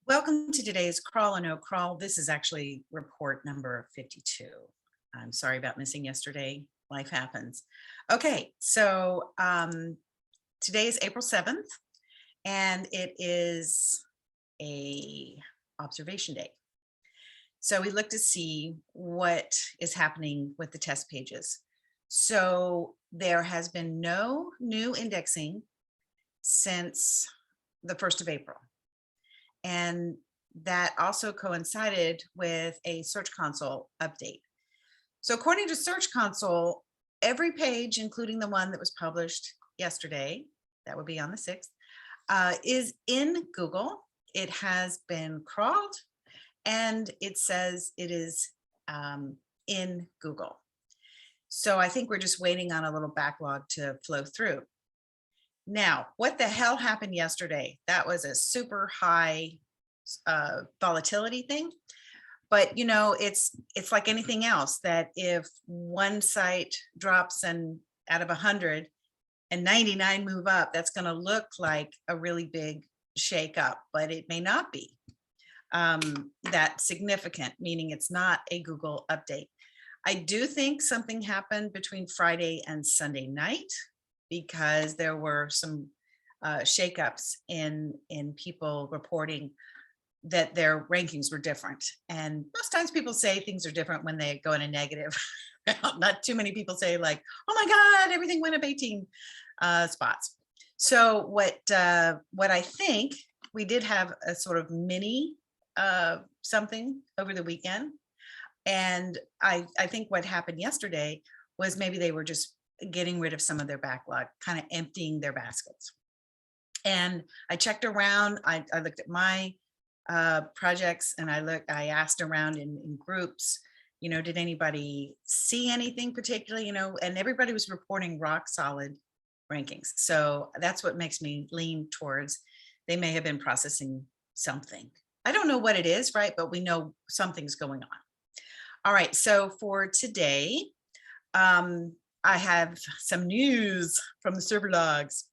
Welcome to today's Crawl or No Crawl. This is actually report number 52. I'm sorry about missing yesterday. Life happens. Okay, so today is April 7th, and it is a observation day. So we look to see what is happening with the test pages. So there has been no new indexing since the 1st of April. And that also coincided with a Search Console update. So according to Search Console, every page, including the one that was published yesterday, that would be on the 6th, is in Google. It has been crawled, and it says it is in Google. So I think we're just waiting on a little backlog to flow through. Now, what the hell happened yesterday? That was a super high volatility thing. But, you know, it's like anything else, that if one site drops and out of 100 and 99 move up, that's going to look like a really big shake up, but it may not be that significant, meaning it's not a Google update. I do think something happened between Friday and Sunday night, because there were some shakeups in people reporting that their rankings were different. And most times people say things are different when they go in a negative. Not too many people say like, oh my God, everything went up 18 spots. So what I think, we did have a sort of mini something over the weekend. And I think what happened yesterday was maybe they were just getting rid of some of their backlog, kind of emptying their baskets. And I checked around, I looked at my projects, and I asked around in groups, you know, did anybody see anything particularly, you know, and everybody was reporting rock solid rankings. So that's what makes me lean towards they may have been processing something. I don't know what it is, right? But we know something's going on. All right, so for today, I have some news from the server logs.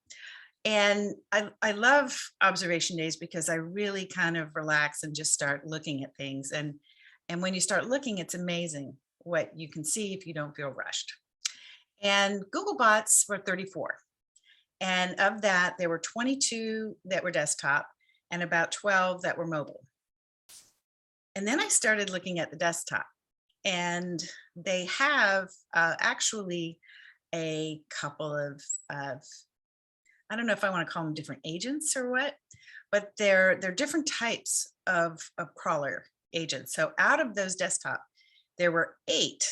And I love observation days because I really kind of relax and just start looking at things. And when you start looking, it's amazing what you can see if you don't feel rushed. And Googlebots were 34. And of that, there were 22 that were desktop and about 12 that were mobile. And then I started looking at the desktop, and they have actually a couple of I don't know if I want to call them different agents or what, but they're different types of crawler agents. So out of those desktop, there were 8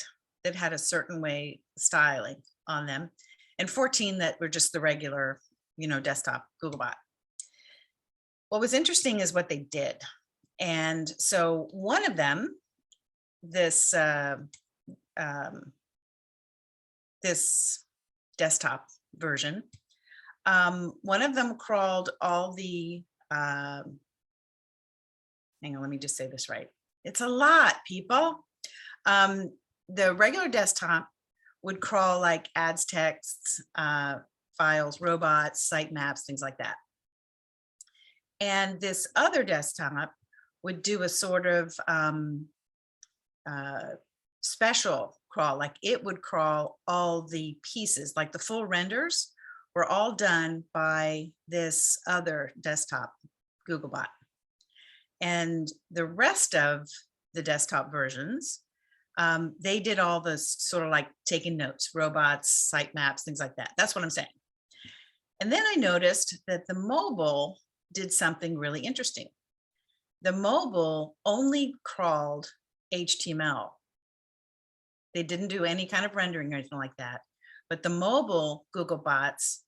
that had a certain way styling on them, and 14 that were just the regular, you know, desktop Googlebot. What was interesting is what they did. And so one of them, this this desktop version, one of them crawled all the, hang on, let me just say this right. It's a lot, people. The regular desktop would crawl like ads, texts, files, robots, sitemaps, things like that. And this other desktop would do a sort of special crawl, like it would crawl all the pieces, like the full renders were all done by this other desktop Googlebot. And the rest of the desktop versions, they did all the sort of like taking notes, robots, sitemaps, things like that. That's what I'm saying. And then I noticed that the mobile did something really interesting. The mobile only crawled HTML. They didn't do any kind of rendering or anything like that. But the mobile Googlebots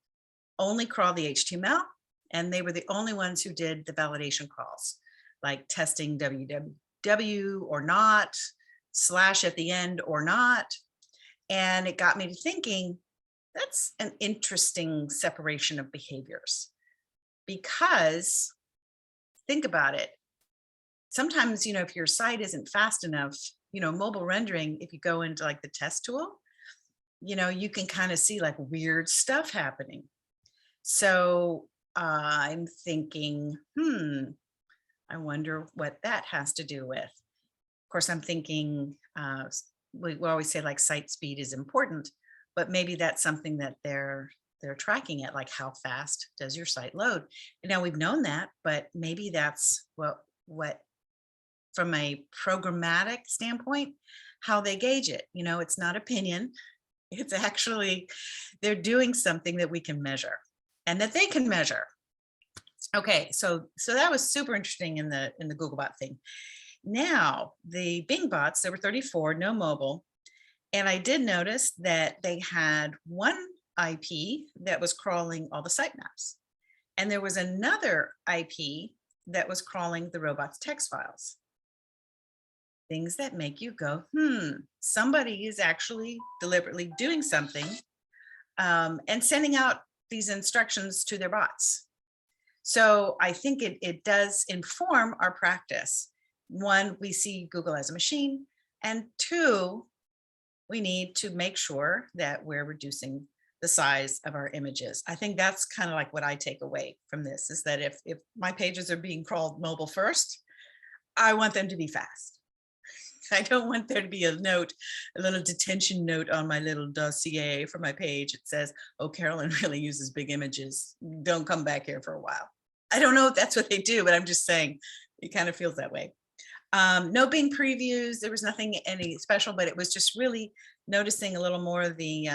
only crawl the HTML, and they were the only ones who did the validation crawls, like testing www or not, slash at the end or not. And it got me to thinking, that's an interesting separation of behaviors, because think about it. Sometimes, you know, if your site isn't fast enough, you know, mobile rendering, if you go into like the test tool, you know, you can kind of see like weird stuff happening. So I'm thinking, I wonder what that has to do with. Of course, I'm thinking, we always say like site speed is important, but maybe that's something that they're tracking it, like how fast does your site load? And now we've known that, but maybe that's what from a programmatic standpoint, how they gauge it. You know, it's not opinion. It's actually, they're doing something that we can measure and that they can measure. Okay, so that was super interesting in the Googlebot thing. Now the Bing bots, there were 34, no mobile. And I did notice that they had one IP that was crawling all the sitemaps. And there was another IP that was crawling the robots' text files. Things that make you go, somebody is actually deliberately doing something and sending out these instructions to their bots. So I think it does inform our practice. One, we see Google as a machine, and two, we need to make sure that we're reducing the size of our images. I think that's kind of like what I take away from this, is that if my pages are being crawled mobile first, I want them to be fast. I don't want there to be a note, a little detention note on my little dossier for my page. It says, oh, Carolyn really uses big images. Don't come back here for a while. I don't know if that's what they do, but I'm just saying it kind of feels that way. No Bing previews. There was nothing any special, but it was just really noticing a little more of the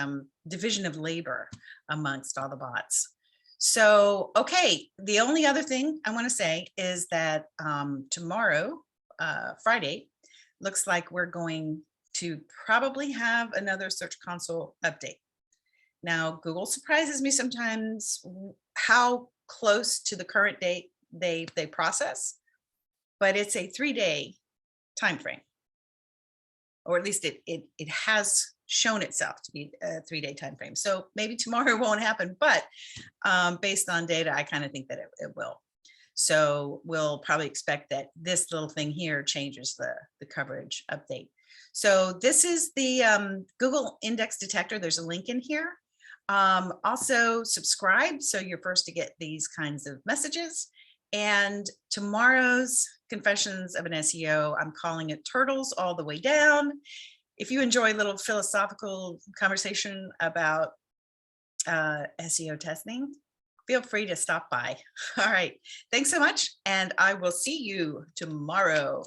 division of labor amongst all the bots. So, okay, the only other thing I want to say is that tomorrow, Friday, looks like we're going to probably have another Search Console update. Now, Google surprises me sometimes how close to the current date they process, but it's a 3-day time frame, or at least it has shown itself to be a 3-day time frame. So maybe tomorrow won't happen, but based on data, I kind of think that it will. So we'll probably expect that this little thing here changes the coverage update. So this is the Google Index Detector. There's a link in here. Also subscribe so you're first to get these kinds of messages. And tomorrow's Confessions of an SEO, I'm calling it Turtles All the Way Down. If you enjoy a little philosophical conversation about SEO testing, feel free to stop by. All right. Thanks so much. And I will see you tomorrow.